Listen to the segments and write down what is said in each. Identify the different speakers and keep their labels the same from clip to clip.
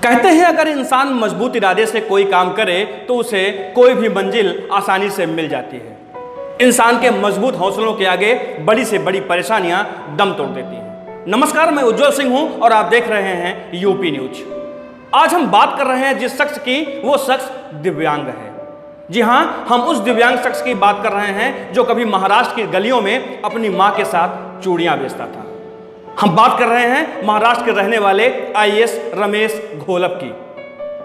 Speaker 1: कहते हैं अगर इंसान मजबूत इरादे से कोई काम करे तो उसे कोई भी मंजिल आसानी से मिल जाती है। इंसान के मजबूत हौसलों के आगे बड़ी से बड़ी परेशानियां दम तोड़ देती हैं। नमस्कार, मैं उज्जवल सिंह हूं और आप देख रहे हैं यूपी न्यूज। आज हम बात कर रहे हैं जिस शख्स की, वो शख्स दिव्यांग है। जी हां, हम उस दिव्यांग शख्स की बात कर रहे हैं जो कभी महाराष्ट्र की गलियों में अपनी मां के साथ चूड़ियां बेचता था। हम बात कर रहे हैं महाराष्ट्र के रहने वाले आईएएस रमेश घोलप की।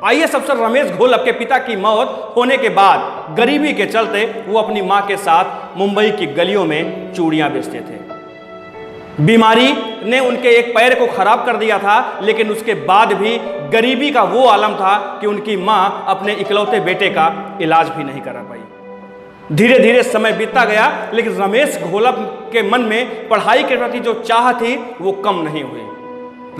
Speaker 1: आईएएस अफसर रमेश घोलप के पिता की मौत होने के बाद गरीबी के चलते वो अपनी मां के साथ मुंबई की गलियों में चूड़ियां बेचते थे। बीमारी ने उनके एक पैर को खराब कर दिया था, लेकिन उसके बाद भी गरीबी का वो आलम था कि उनकी मां अपने इकलौते बेटे का इलाज भी नहीं करा पाई। धीरे धीरे समय बीतता गया, लेकिन रमेश घोलप के मन में पढ़ाई के प्रति जो चाह थी वो कम नहीं हुई।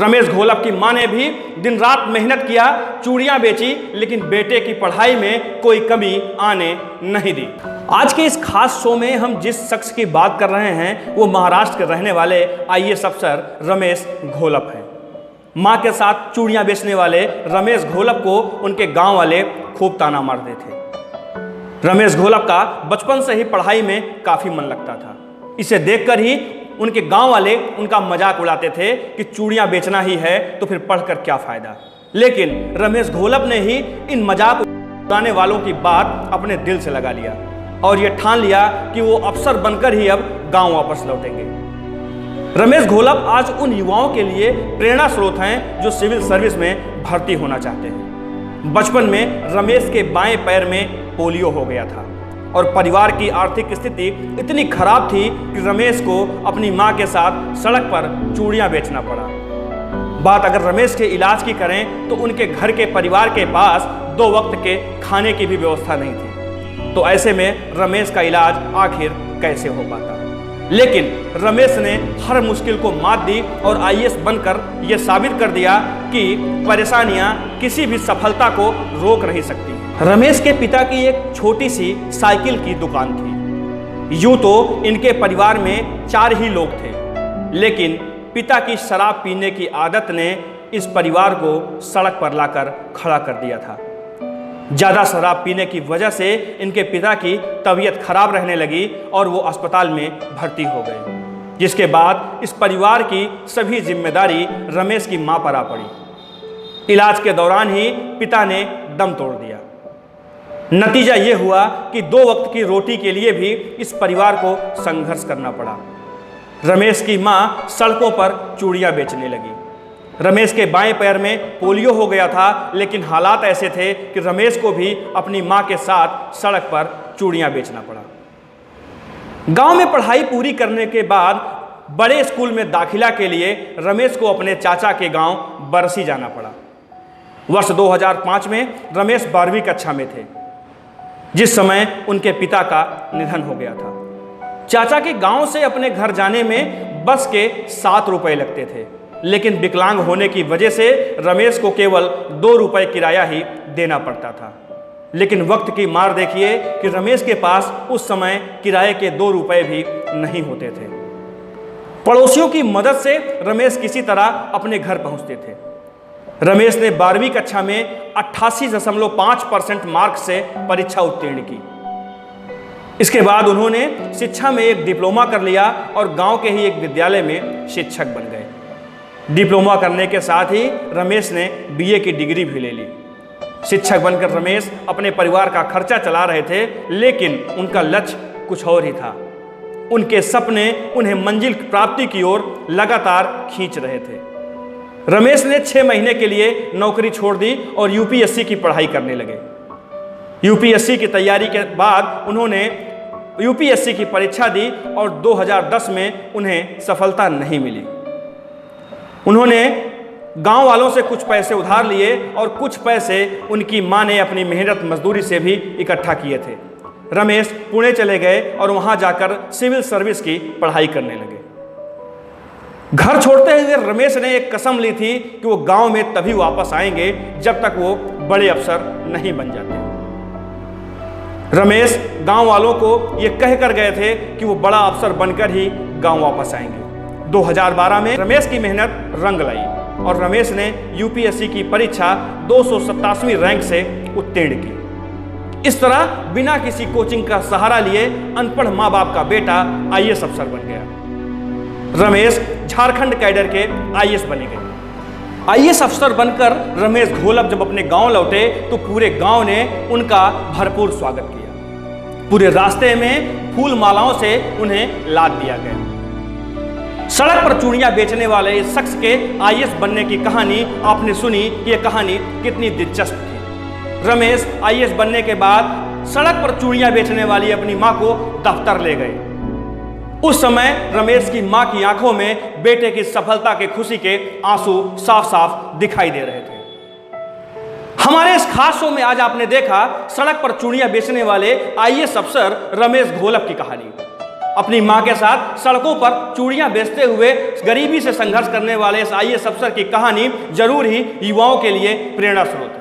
Speaker 1: रमेश घोलप की मां ने भी दिन रात मेहनत किया, चूड़ियां बेची, लेकिन बेटे की पढ़ाई में कोई कमी आने नहीं दी। आज के इस खास शो में हम जिस शख्स की बात कर रहे हैं वो महाराष्ट्र के रहने वाले आईएएस अफसर रमेश घोलप हैं। मां के साथ चूड़ियां बेचने वाले रमेश घोलप को उनके गांव वाले खूब ताना मारते थे। रमेश घोलप का बचपन से ही पढ़ाई में काफी मन लगता था। इसे देखकर ही उनके गांव वाले उनका मजाक उड़ाते थे कि चूड़ियां बेचना ही है तो फिर पढ़कर क्या फायदा। लेकिन रमेश घोलप ने ही इन मजाक उड़ाने वालों की बात अपने दिल से लगा लिया और ये ठान लिया कि वो अफसर बनकर ही अब गांव वापस लौटेंगे। रमेश घोलप आज उन युवाओं के लिए प्रेरणा स्रोत हैं जो सिविल सर्विस में भर्ती होना चाहते हैं। बचपन में रमेश के बाएं पैर में पोलियो हो गया था और परिवार की आर्थिक स्थिति इतनी खराब थी कि रमेश को अपनी मां के साथ सड़क पर चूड़ियां बेचना पड़ा। बात अगर रमेश के इलाज की करें तो उनके घर के परिवार के पास 2 वक्त के खाने की भी व्यवस्था नहीं थी। तो ऐसे में रमेश का इलाज आखिर कैसे हो पाता। लेकिन रमेश ने हर मुश्किल को मात दी और आईएएस बनकर यह साबित कर दिया कि परेशानियां किसी भी सफलता को रोक नहीं सकती। रमेश के पिता की एक छोटी सी साइकिल की दुकान थी। यूं तो इनके परिवार में 4 ही लोग थे, लेकिन पिता की शराब पीने की आदत ने इस परिवार को सड़क पर लाकर खड़ा कर दिया था। ज़्यादा शराब पीने की वजह से इनके पिता की तबीयत खराब रहने लगी और वो अस्पताल में भर्ती हो गए, जिसके बाद इस परिवार की सभी जिम्मेदारी रमेश की मां पर आ पड़ी। इलाज के दौरान ही पिता ने दम तोड़ दिया। नतीजा ये हुआ कि 2 वक्त की रोटी के लिए भी इस परिवार को संघर्ष करना पड़ा। रमेश की मां सड़कों पर चूड़ियां बेचने लगी। रमेश के बाएं पैर में पोलियो हो गया था, लेकिन हालात ऐसे थे कि रमेश को भी अपनी मां के साथ सड़क पर चूड़ियां बेचना पड़ा। गांव में पढ़ाई पूरी करने के बाद बड़े स्कूल में दाखिला के लिए रमेश को अपने चाचा के गांव बरसी जाना पड़ा। वर्ष 2005 में रमेश 12वीं कक्षा में थे, जिस समय उनके पिता का निधन हो गया था। चाचा के गांव से अपने घर जाने में बस के 7 रुपए लगते थे, लेकिन विकलांग होने की वजह से रमेश को केवल 2 रुपए किराया ही देना पड़ता था। लेकिन वक्त की मार देखिए कि रमेश के पास उस समय किराए के 2 रुपए भी नहीं होते थे। पड़ोसियों की मदद से रमेश किसी तरह अपने घर पहुंचते थे। रमेश ने 12वीं कक्षा में 88.5% मार्क से परीक्षा उत्तीर्ण की। इसके बाद उन्होंने शिक्षा में एक डिप्लोमा कर लिया और गांव के ही एक विद्यालय में शिक्षक बन गए। डिप्लोमा करने के साथ ही रमेश ने बीए की डिग्री भी ले ली। शिक्षक बनकर रमेश अपने परिवार का खर्चा चला रहे थे, लेकिन उनका लक्ष्य कुछ और ही था। उनके सपने उन्हें मंजिल प्राप्ति की ओर लगातार खींच रहे थे। रमेश ने 6 महीने के लिए नौकरी छोड़ दी और यूपीएससी की पढ़ाई करने लगे। यूपीएससी की तैयारी के बाद उन्होंने यूपीएससी की परीक्षा दी और 2010 में उन्हें सफलता नहीं मिली। उन्होंने गांव वालों से कुछ पैसे उधार लिए और कुछ पैसे उनकी मां ने अपनी मेहनत मजदूरी से भी इकट्ठा किए थे। रमेश पुणे चले गए और वहां जाकर सिविल सर्विस की पढ़ाई करने लगे। घर छोड़ते हुए रमेश ने एक कसम ली थी कि वो गांव में तभी वापस आएंगे जब तक वो बड़े अफसर नहीं बन जाते। रमेश गांव वालों को ये कहकर गए थे कि वो बड़ा अफसर बनकर ही गांव वापस आएंगे। 2012 में रमेश की मेहनत रंग लाई और रमेश ने यूपीएससी की परीक्षा 287वीं रैंक से उत्तीर्ण की। इस तरह बिना किसी कोचिंग का सहारा लिए अनपढ़ माँ बाप का बेटा आईएएस अफसर बन गया। रमेश झारखंड कैडर के आईएएस बने गए। आईएएस अफसर बनकर रमेश घोलप जब अपने गांव लौटे तो पूरे गांव ने उनका भरपूर स्वागत किया। पूरे रास्ते में फूल मालाओं से उन्हें लाद दिया गया। सड़क पर चूड़ियां बेचने वाले इस शख्स के आईएएस बनने की कहानी आपने सुनी। यह कहानी कितनी दिलचस्प थी। रमेश आईएएस बनने के बाद सड़क पर चूड़ियां बेचने वाली अपनी मां को दफ्तर ले गए। उस समय रमेश की मां की आंखों में बेटे की सफलता के खुशी के आंसू साफ साफ दिखाई दे रहे थे। हमारे इस खास शो में आज आपने देखा सड़क पर चूड़ियां बेचने वाले आईएएस अफसर रमेश घोलप की कहानी। अपनी मां के साथ सड़कों पर चूड़ियां बेचते हुए गरीबी से संघर्ष करने वाले इस आईएएस अफसर की कहानी जरूर ही युवाओं के लिए प्रेरणा स्रोत है।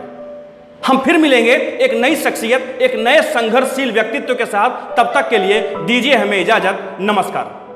Speaker 1: हम फिर मिलेंगे एक नई शख्सियत, एक नए संघर्षशील व्यक्तित्व के साथ। तब तक के लिए दीजिए हमें इजाजत। नमस्कार।